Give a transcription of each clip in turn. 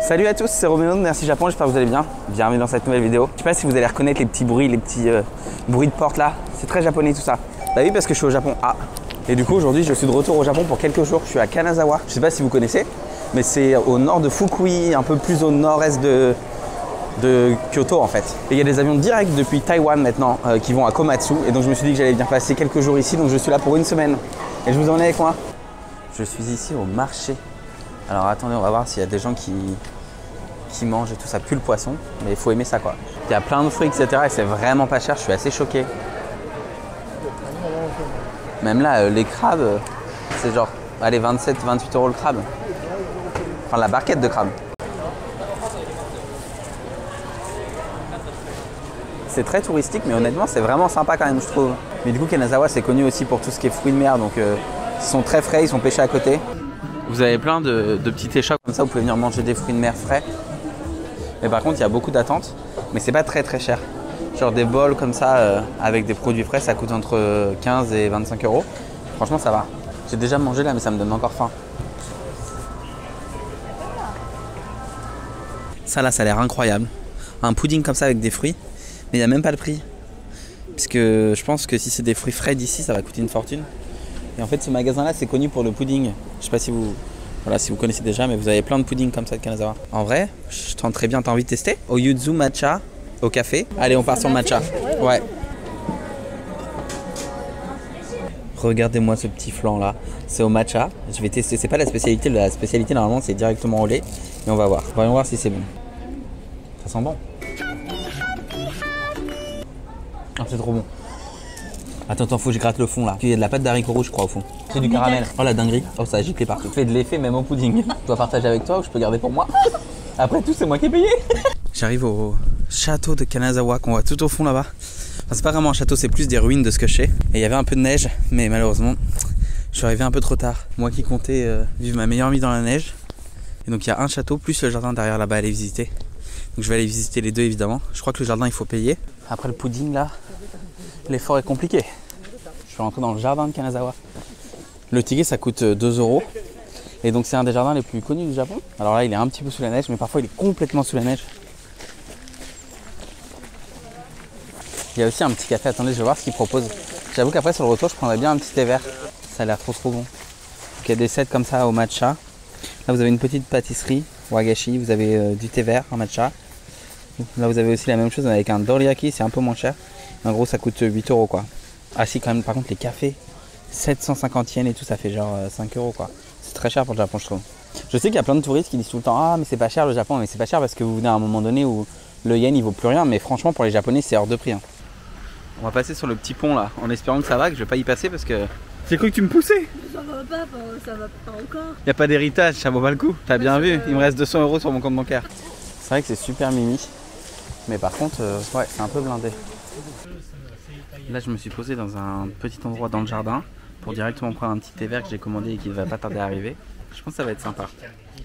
Salut à tous, c'est Roméo de Merci Japon, j'espère que vous allez bien. Bienvenue dans cette nouvelle vidéo. Je sais pas si vous allez reconnaître les petits bruits, les petits bruits de porte là. C'est très japonais tout ça. Bah oui, parce que je suis au Japon. Ah. Et du coup aujourd'hui je suis de retour au Japon pour quelques jours. Je suis à Kanazawa. Je sais pas si vous connaissez, mais c'est au nord de Fukui, un peu plus au nord-est de Kyoto en fait. Et il y a des avions directs depuis Taïwan maintenant qui vont à Komatsu. Et donc je me suis dit que j'allais bien passer quelques jours ici. Donc je suis là pour une semaine. Et je vous emmène avec moi. Je suis ici au marché. Alors attendez, on va voir s'il y a des gens qui mangent et tout ça, pue le poisson, mais il faut aimer ça quoi. Il y a plein de fruits etc et c'est vraiment pas cher, je suis assez choqué. Même là, les crabes, c'est genre, allez 27-28 € le crabe. Enfin la barquette de crabe. C'est très touristique mais honnêtement c'est vraiment sympa quand même je trouve. Mais du coup Kanazawa c'est connu aussi pour tout ce qui est fruits de mer, donc ils sont très frais, ils sont pêchés à côté. Vous avez plein de petits échoppes comme ça, vous pouvez venir manger des fruits de mer frais. Mais par contre, il y a beaucoup d'attentes, mais c'est pas très cher. Genre des bols comme ça avec des produits frais, ça coûte entre 15 et 25 €. Franchement, ça va. J'ai déjà mangé là, mais ça me donne encore faim. Ça là, ça a l'air incroyable. Un pudding comme ça avec des fruits, mais il n'y a même pas le prix. Puisque je pense que si c'est des fruits frais d'ici, ça va coûter une fortune. Et en fait, ce magasin-là, c'est connu pour le pudding. Je sais pas si vous connaissez déjà, mais vous avez plein de puddings comme ça de Kanazawa. En vrai, je tente très bien. T'as envie de tester? Au yuzu matcha, au café. Allez, on part sur le matcha. Ouais. Regardez-moi ce petit flan là. C'est au matcha. Je vais tester. C'est pas la spécialité. La spécialité, normalement, c'est directement au lait. Et on va voir. Voyons voir si c'est bon. Ça sent bon. Ah, c'est trop bon. Attends, faut que je gratte le fond là. Il y a de la pâte d'haricots rouges, je crois, au fond. C'est du caramel. Oh la dinguerie. Oh, ça a giclé partout. Fait de l'effet même au pudding. Je dois partager avec toi ou je peux garder pour moi. Après tout, c'est moi qui ai payé. J'arrive au château de Kanazawa qu'on voit tout au fond là-bas. Enfin, c'est pas vraiment un château, c'est plus des ruines de ce que je sais. Et il y avait un peu de neige, mais malheureusement, je suis arrivé un peu trop tard. Moi qui comptais vivre ma meilleure vie dans la neige. Et donc il y a un château plus le jardin derrière là-bas à aller visiter. Donc je vais aller visiter les deux évidemment. Je crois que le jardin il faut payer. Après le pudding là, l'effort est compliqué. Je suis rentré dans le jardin de Kanazawa. Le ticket ça coûte 2 €. Et donc c'est un des jardins les plus connus du Japon. Alors là il est un petit peu sous la neige, mais parfois il est complètement sous la neige. Il y a aussi un petit café, attendez je vais voir ce qu'il propose. J'avoue qu'après sur le retour je prendrais bien un petit thé vert. Ça a l'air trop bon. Donc, il y a des sets comme ça au matcha. Là vous avez une petite pâtisserie, wagashi, vous avez du thé vert en matcha. Là vous avez aussi la même chose avec un doriyaki, c'est un peu moins cher. En gros ça coûte 8 € quoi. Ah si quand même, par contre les cafés 750 yens et tout, ça fait genre 5 € quoi. C'est très cher pour le Japon je trouve. Je sais qu'il y a plein de touristes qui disent tout le temps ah mais c'est pas cher le Japon, mais c'est pas cher parce que vous venez à un moment donné où le yen il vaut plus rien, mais franchement pour les Japonais c'est hors de prix hein. On va passer sur le petit pont là, en espérant que ça va, que je vais pas y passer parce que... J'ai cru que tu me poussais. Ça va pas encore. Y a pas d'héritage, ça vaut pas le coup. T'as bien vu, il me reste 200 € sur mon compte bancaire. C'est vrai que c'est super mimi, mais par contre ouais c'est un peu blindé. Là je me suis posé dans un petit endroit dans le jardin pour directement prendre un petit thé vert que j'ai commandé et qui ne va pas tarder à arriver. Je pense que ça va être sympa.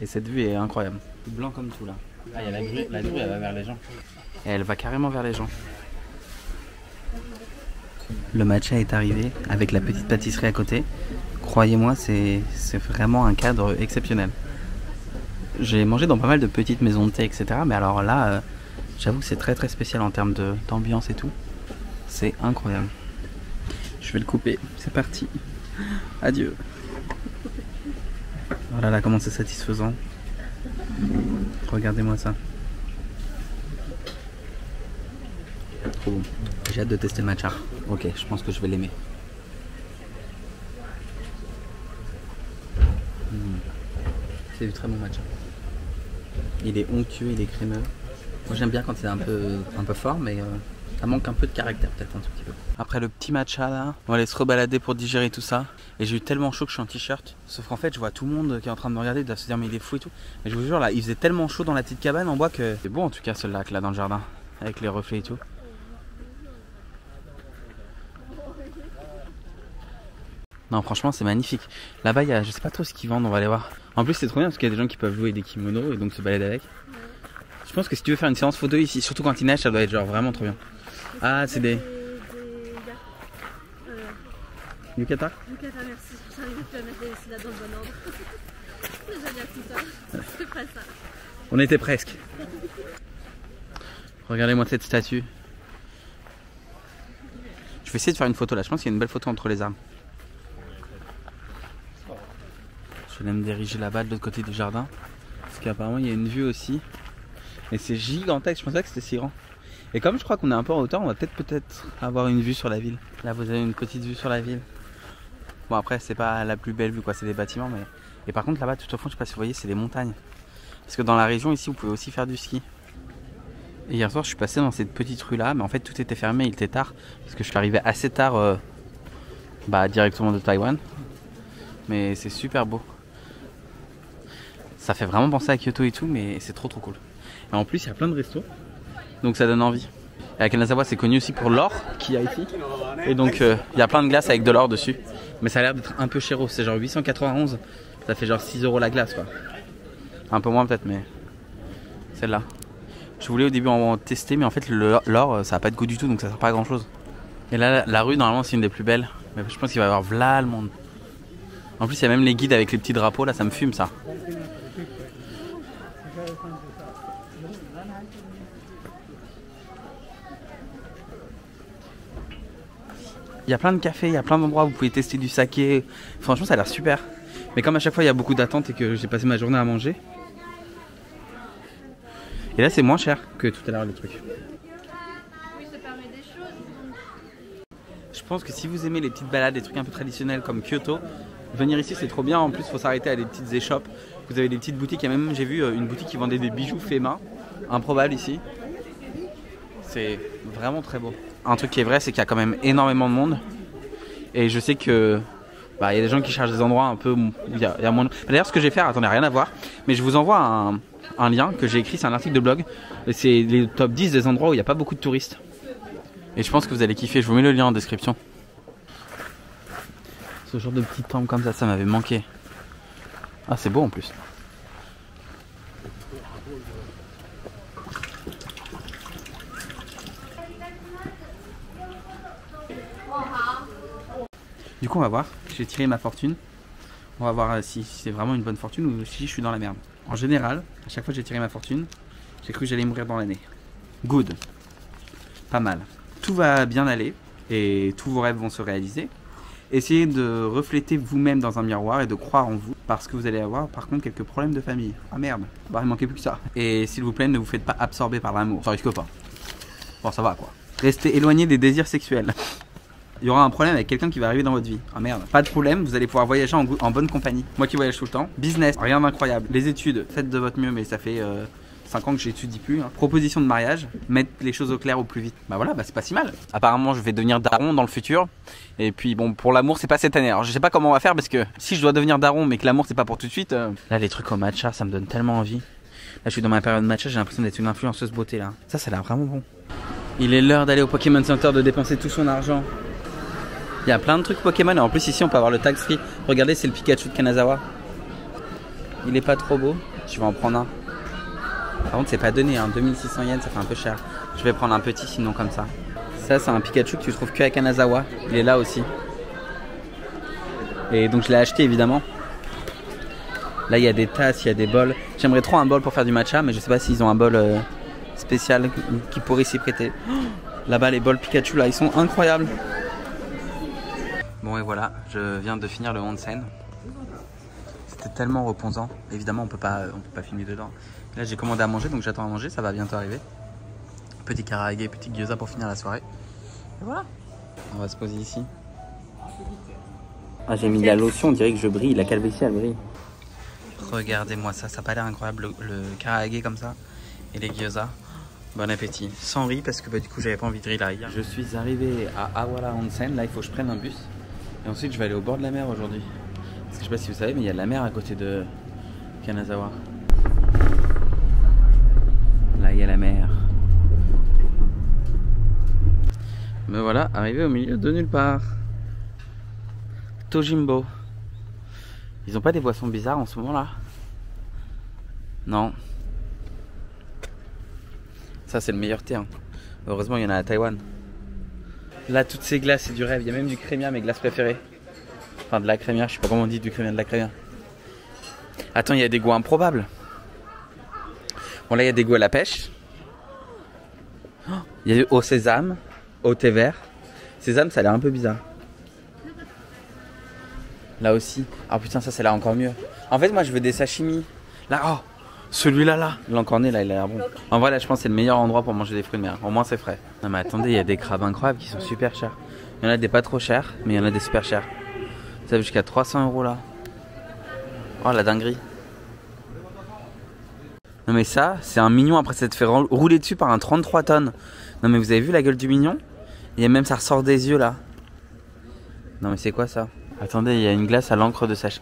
Et cette vue est incroyable. Blanc comme tout là. Ah il y a la grue elle va vers les gens. Et elle va carrément vers les gens. Le matcha est arrivé avec la petite pâtisserie à côté. Croyez-moi c'est vraiment un cadre exceptionnel. J'ai mangé dans pas mal de petites maisons de thé etc. Mais alors là j'avoue que c'est très spécial en termes d'ambiance et tout. C'est incroyable. Je vais le couper. C'est parti. Adieu. Voilà là comment c'est satisfaisant. Regardez-moi ça. Trop bon. J'ai hâte de tester le matcha. Ok, je pense que je vais l'aimer. C'est du très bon matcha. Il est onctueux, il est crémeux. Moi j'aime bien quand c'est un peu fort, mais ça manque un peu de caractère peut-être un tout petit peu. Après le petit matcha là, on va aller se rebalader pour digérer tout ça. Et j'ai eu tellement chaud que je suis en t-shirt. Sauf qu'en fait je vois tout le monde qui est en train de me regarder, ils doivent se dire mais il est fou et tout. Mais je vous jure là, il faisait tellement chaud dans la petite cabane en bois que... C'est beau en tout cas ce lac là dans le jardin, avec les reflets et tout. Non franchement c'est magnifique. Là-bas il y a, je sais pas trop ce qu'ils vendent, on va aller voir. En plus c'est trop bien parce qu'il y a des gens qui peuvent louer des kimonos et donc se balader avec. Je pense que si tu veux faire une séance photo ici, surtout quand il neige, ça doit être genre vraiment trop bien. Ah c'est des... Yukata. Yukata merci, j'arrive plus à mettre les là dans le bon ordre. C'est génial tout ça, c'est près ça. On était presque. Regardez-moi cette statue. Je vais essayer de faire une photo là. Je pense qu'il y a une belle photo entre les arbres. Je vais me diriger là-bas de l'autre côté du jardin. Parce qu'apparemment il y a une vue aussi. Et c'est gigantesque. Je pensais pas que c'était si grand. Et comme je crois qu'on est un peu en hauteur, on va peut-être avoir une vue sur la ville. Là vous avez une petite vue sur la ville. Bon après c'est pas la plus belle vue quoi, c'est des bâtiments mais... Et par contre là-bas tout au fond, je sais pas si vous voyez, c'est des montagnes. Parce que dans la région ici vous pouvez aussi faire du ski. Et hier soir je suis passé dans cette petite rue là, mais en fait tout était fermé, il était tard. Parce que je suis arrivé assez tard directement de Taïwan. Mais c'est super beau. Ça fait vraiment penser à Kyoto et tout, mais c'est trop cool. Et en plus il y a plein de restos. Donc ça donne envie. Et à Kanazawa c'est connu aussi pour l'or qu'il y a ici. Et donc il y a plein de glaces avec de l'or dessus. Mais ça a l'air d'être un peu chéro, c'est genre 891. Ça fait genre 6 € la glace quoi. Un peu moins peut-être mais celle-là. Je voulais au début en tester mais en fait l'or ça a pas de goût du tout donc ça sert pas à grand chose. Et là la rue normalement c'est une des plus belles. Mais je pense qu'il va y avoir v'là le monde. En plus il y a même les guides avec les petits drapeaux là, ça me fume ça. Il y a plein de cafés, il y a plein d'endroits où vous pouvez tester du saké. Franchement ça a l'air super. Mais comme à chaque fois il y a beaucoup d'attentes et que j'ai passé ma journée à manger. Et là c'est moins cher que tout à l'heure le truc. Oui, ça permet des choses. Je pense que si vous aimez les petites balades, des trucs un peu traditionnels comme Kyoto, venir ici c'est trop bien. En plus il faut s'arrêter à des petites échoppes. Vous avez des petites boutiques, il y a même j'ai vu une boutique qui vendait des bijoux faits main. Improbable ici. C'est vraiment très beau. Un truc qui est vrai c'est qu'il y a quand même énormément de monde. Et je sais que il y a des gens qui cherchent des endroits un peu où il y a moins de... D'ailleurs ce que je vais faire, attendez rien à voir, mais je vous envoie un lien que j'ai écrit, c'est un article de blog. C'est les top 10 des endroits où il n'y a pas beaucoup de touristes. Et je pense que vous allez kiffer, je vous mets le lien en description. Ce genre de petit temple comme ça m'avait manqué. Ah c'est beau en plus. Du coup on va voir, j'ai tiré ma fortune. On va voir si c'est vraiment une bonne fortune ou si je suis dans la merde. En général, à chaque fois que j'ai tiré ma fortune, j'ai cru que j'allais mourir dans l'année. Good. Pas mal. Tout va bien aller et tous vos rêves vont se réaliser. Essayez de refléter vous-même dans un miroir et de croire en vous parce que vous allez avoir par contre quelques problèmes de famille. Ah merde, bah il manquait plus que ça. Et s'il vous plaît, ne vous faites pas absorber par l'amour, ça risque pas. Bon ça va quoi. Restez éloigné des désirs sexuels. Il y aura un problème avec quelqu'un qui va arriver dans votre vie. Ah merde. Pas de problème, vous allez pouvoir voyager en bonne compagnie. Moi qui voyage tout le temps. Business, rien d'incroyable. Les études, faites de votre mieux, mais ça fait 5 ans que j'étudie plus. Hein. Proposition de mariage, mettre les choses au clair au plus vite. Bah voilà, bah c'est pas si mal. Apparemment, je vais devenir daron dans le futur. Et puis bon, pour l'amour, c'est pas cette année. Alors je sais pas comment on va faire parce que si je dois devenir daron, mais que l'amour c'est pas pour tout de suite. Là, les trucs au matcha, ça me donne tellement envie. Là, je suis dans ma période matcha, j'ai l'impression d'être une influenceuse beauté là. Ça a l'air vraiment bon. Il est l'heure d'aller au Pokémon Center, de dépenser tout son argent. Il y a plein de trucs Pokémon et en plus ici on peut avoir le tag free. Regardez, c'est le Pikachu de Kanazawa. Il est pas trop beau. Je vais en prendre un. Par contre c'est pas donné, hein. 2600 yens ça fait un peu cher. Je vais prendre un petit sinon comme ça. Ça c'est un Pikachu que tu trouves que à Kanazawa. Il est là aussi. Et donc je l'ai acheté évidemment. Là il y a des tasses, il y a des bols. J'aimerais trop un bol pour faire du matcha mais je sais pas s'ils ont un bol spécial qui pourrait s'y prêter. Là-bas les bols Pikachu là ils sont incroyables. Bon et voilà, je viens de finir le onsen. C'était tellement reposant. Évidemment on peut pas filmer dedans. Là j'ai commandé à manger donc j'attends à manger, ça va bientôt arriver. Petit karaage, petit gyoza pour finir la soirée. Et voilà. On va se poser ici. Ah j'ai mis de la lotion, on dirait que je brille, la calvitie elle brille. Regardez-moi ça, ça a pas l'air incroyable le karaage comme ça. Et les gyoza. Bon appétit. Sans riz parce que du coup j'avais pas envie de riz là hier. Je suis arrivé à Awara Onsen, là il faut que je prenne un bus. Et ensuite je vais aller au bord de la mer aujourd'hui. Parce que je sais pas si vous savez mais il y a de la mer à côté de Kanazawa. Là il y a la mer. Me voilà arrivé au milieu de nulle part. Tojimbo. Ils ont pas des boissons bizarres en ce moment là? Non. Ça c'est le meilleur thé hein. Heureusement il y en a à Taïwan. Là toutes ces glaces c'est du rêve. Il y a même du crémia, mes glaces préférées. Enfin de la crémia, je sais pas comment on dit du crémia, de la crémia. Attends, il y a des goûts improbables. Bon là il y a des goûts à la pêche. Il y a au sésame, au thé vert. Sésame ça a l'air un peu bizarre. Là aussi. Ah putain ça c'est là encore mieux. En fait moi je veux des sashimi. Là oh celui-là là. L'encorné là il a l'air bon. En vrai là je pense que c'est le meilleur endroit pour manger des fruits de mer. Au moins c'est frais. Non mais attendez il y a des crabes incroyables qui sont super chers. Il y en a des pas trop chers mais il y en a des super chers. Ça va jusqu'à 300 € là. Oh la dinguerie. Non mais ça c'est un mignon après s'être fait rouler dessus par un 33 tonnes. Non mais vous avez vu la gueule du mignon? Il y a même ça ressort des yeux là. Non mais c'est quoi ça? Attendez il y a une glace à l'encre de sachet.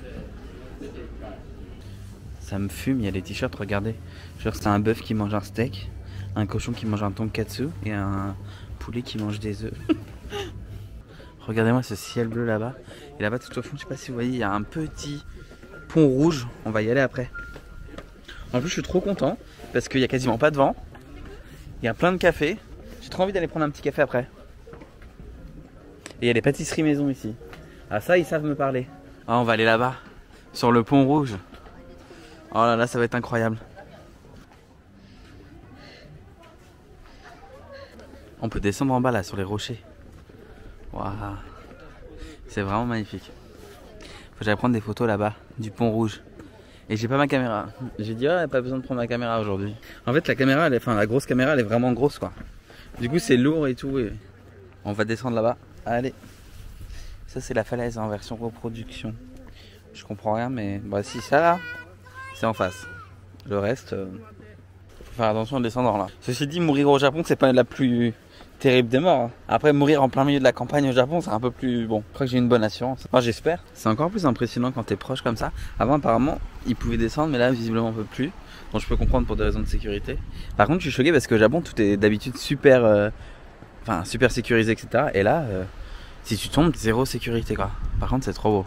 Ça me fume, il y a des t-shirts, regardez. Genre c'est un bœuf qui mange un steak, un cochon qui mange un tonkatsu et un poulet qui mange des œufs. Regardez-moi ce ciel bleu là-bas. Et là-bas tout au fond, je sais pas si vous voyez, il y a un petit pont rouge. On va y aller après. En plus je suis trop content parce qu'il y a quasiment pas de vent. Il y a plein de cafés. J'ai trop envie d'aller prendre un petit café après. Et il y a des pâtisseries maison ici. Ah ça ils savent me parler. Ah on va aller là-bas, sur le pont rouge. Oh là là ça va être incroyable. On peut descendre en bas là sur les rochers. Waouh. C'est vraiment magnifique. Faut que j'aille prendre des photos là-bas du pont rouge. Et j'ai pas ma caméra. J'ai dit ouais pas besoin de prendre ma caméra aujourd'hui. En fait la caméra, la grosse caméra elle est vraiment grosse quoi. Du coup c'est lourd et tout. Et... On va descendre là-bas. Allez. Ça c'est la falaise en version reproduction. Je comprends rien mais bah si ça là, c'est en face. Le reste, faut faire attention en descendant là. Ceci dit mourir au Japon c'est pas la plus terrible des morts. Hein. Après mourir en plein milieu de la campagne au Japon c'est un peu plus bon. Je crois que j'ai une bonne assurance. Enfin j'espère. C'est encore plus impressionnant quand t'es proche comme ça. Avant apparemment ils pouvaient descendre mais là visiblement on peut plus. Donc je peux comprendre pour des raisons de sécurité. Par contre je suis choqué parce qu'au Japon tout est d'habitude super super sécurisé etc. Et là si tu tombes zéro sécurité quoi. Par contre c'est trop beau.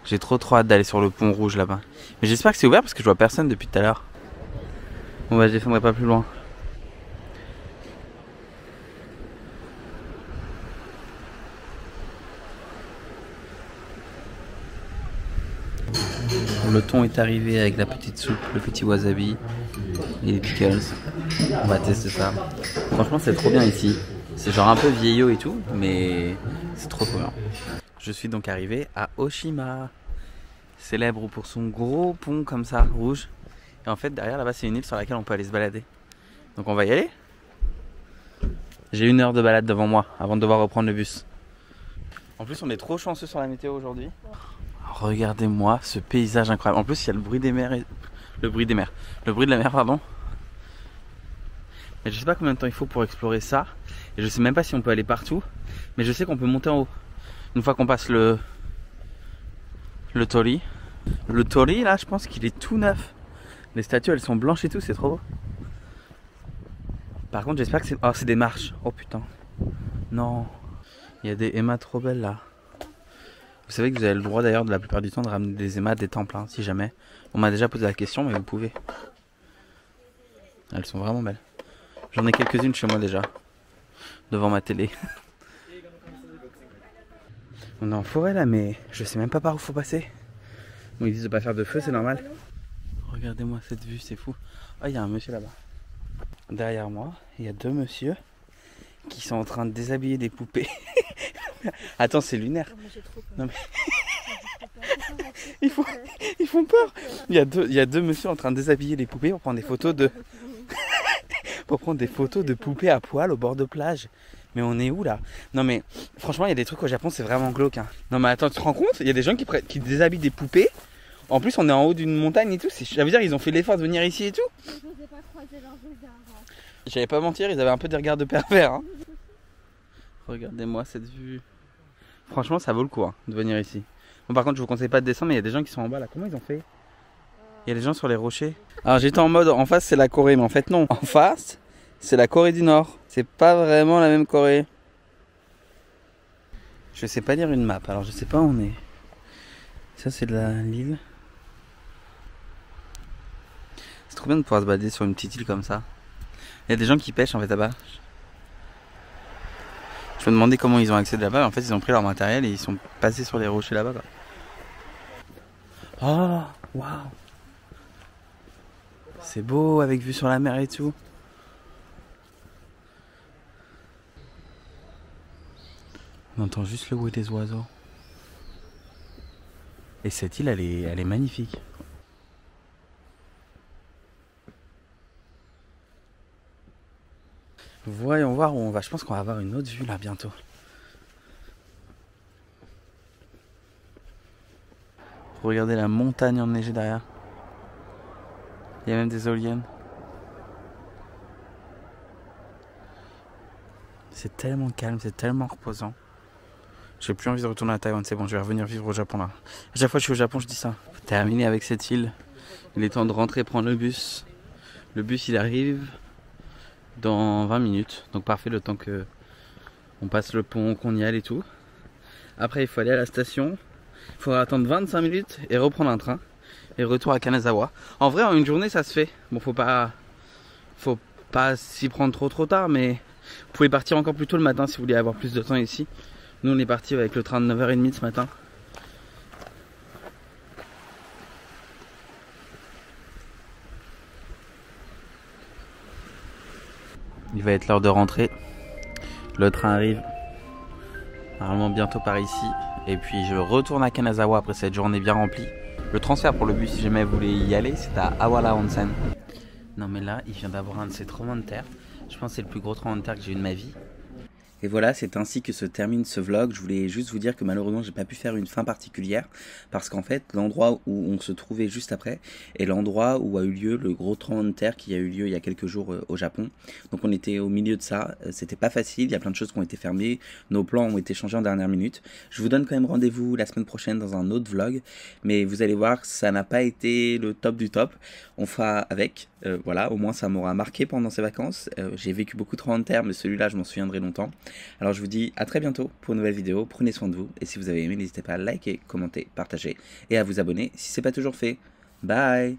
J'ai trop hâte d'aller sur le pont rouge là-bas. Mais j'espère que c'est ouvert parce que je vois personne depuis tout à l'heure. Bon bah je descendrai pas plus loin. Le thon est arrivé avec la petite soupe, le petit wasabi et les pickles. On va tester ça. Franchement c'est trop bien ici. C'est genre un peu vieillot et tout, mais c'est trop bien. Je suis donc arrivé à Oshima, célèbre pour son gros pont comme ça, rouge. Et en fait derrière là-bas c'est une île sur laquelle on peut aller se balader. Donc on va y aller. J'ai 1 heure de balade devant moi avant de devoir reprendre le bus. En plus on est trop chanceux sur la météo aujourd'hui. Regardez-moi ce paysage incroyable. En plus il y a le bruit des mers et... Le bruit de la mer pardon. Mais je sais pas combien de temps il faut pour explorer ça. Et je sais même pas si on peut aller partout. Mais je sais qu'on peut monter en haut. Une fois qu'on passe le torii. Le torii là je pense qu'il est tout neuf. Les statues elles sont blanches et tout, c'est trop beau. Par contre j'espère que c'est... Oh c'est des marches. Oh putain. Non. Il y a des émas trop belles là. Vous savez que vous avez le droit d'ailleurs de la plupart du temps de ramener des émas des temples hein, si jamais. On m'a déjà posé la question mais vous pouvez. Elles sont vraiment belles. J'en ai quelques-unes chez moi déjà. Devant ma télé. On est en forêt là mais je sais même pas par où faut passer. Bon, ils disent de pas faire de feu, c'est normal. Regardez-moi cette vue, c'est fou. Ah, il y a un monsieur là-bas. Derrière moi, il y a 2 messieurs qui sont en train de déshabiller des poupées. Attends, c'est lunaire. Non, mais... ils font peur. Il y a deux messieurs en train de déshabiller les poupées pour prendre des photos de... pour prendre des photos de poupées à poil au bord de plage. Mais on est où là? Non mais franchement il y a des trucs au Japon c'est vraiment glauque hein. Non mais attends tu te rends compte? Il y a des gens qui déshabillent des poupées. En plus on est en haut d'une montagne et tout. Ça veut dire ils ont fait l'effort de venir ici et tout. Je n'osais pas croiser leurs regards. J'allais pas mentir, ils avaient un peu des regards de pervers hein. Regardez-moi cette vue. Franchement ça vaut le coup hein, de venir ici. Bon par contre je vous conseille pas de descendre mais il y a des gens qui sont en bas là. Comment ils ont fait? Il y a des gens sur les rochers. Alors j'étais en mode en face c'est la Corée mais en fait non. En face c'est la Corée du Nord. C'est pas vraiment la même Corée. Je sais pas lire une map, alors je sais pas où on est. Ça c'est de l'île. C'est trop bien de pouvoir se balader sur une petite île comme ça. Il y a des gens qui pêchent en fait là-bas. Je me demandais comment ils ont accédé là-bas. En fait ils ont pris leur matériel et ils sont passés sur les rochers là-bas. Oh, waouh. C'est beau avec vue sur la mer et tout. On entend juste le bruit des oiseaux. Et cette île, elle est magnifique. Voyons voir où on va. Je pense qu'on va avoir une autre vue là bientôt. Regardez la montagne enneigée derrière. Il y a même des éoliennes. C'est tellement calme, c'est tellement reposant. J'ai plus envie de retourner à Taïwan, c'est bon, je vais revenir vivre au Japon là. À chaque fois que je suis au Japon, je dis ça. Terminé avec cette île. Il est temps de rentrer prendre le bus. Le bus il arrive dans 20 minutes. Donc parfait, le temps que on passe le pont, qu'on y aille et tout. Après il faut aller à la station. Il faudra attendre 25 minutes et reprendre un train. Et retour à Kanazawa. En vrai, en une journée, ça se fait. Bon, faut pas s'y prendre trop tard, mais vous pouvez partir encore plus tôt le matin si vous voulez avoir plus de temps ici. Nous, on est parti avec le train de 9h30 ce matin. Il va être l'heure de rentrer. Le train arrive normalement bientôt par ici. Et puis je retourne à Kanazawa après cette journée bien remplie. Le transfert pour le bus, si jamais vous voulez y aller, c'est à Awara Onsen. Non mais là, il vient d'avoir un de ces tremblements de terre. Je pense que c'est le plus gros tremblement de terre que j'ai eu de ma vie. Et voilà, c'est ainsi que se termine ce vlog. Je voulais juste vous dire que malheureusement, j'ai pas pu faire une fin particulière parce qu'en fait, l'endroit où on se trouvait juste après est l'endroit où a eu lieu le gros tremblement de terre qui a eu lieu il y a quelques jours au Japon. Donc on était au milieu de ça. C'était pas facile. Il y a plein de choses qui ont été fermées. Nos plans ont été changés en dernière minute. Je vous donne quand même rendez-vous la semaine prochaine dans un autre vlog. Mais vous allez voir, ça n'a pas été le top du top. On fera avec. Voilà, au moins ça m'aura marqué pendant ces vacances. J'ai vécu beaucoup de tremblements de terre, mais celui-là, je m'en souviendrai longtemps. Alors je vous dis à très bientôt pour une nouvelle vidéo, prenez soin de vous, et si vous avez aimé, n'hésitez pas à liker, commenter, partager, et à vous abonner si ce n'est pas toujours fait. Bye!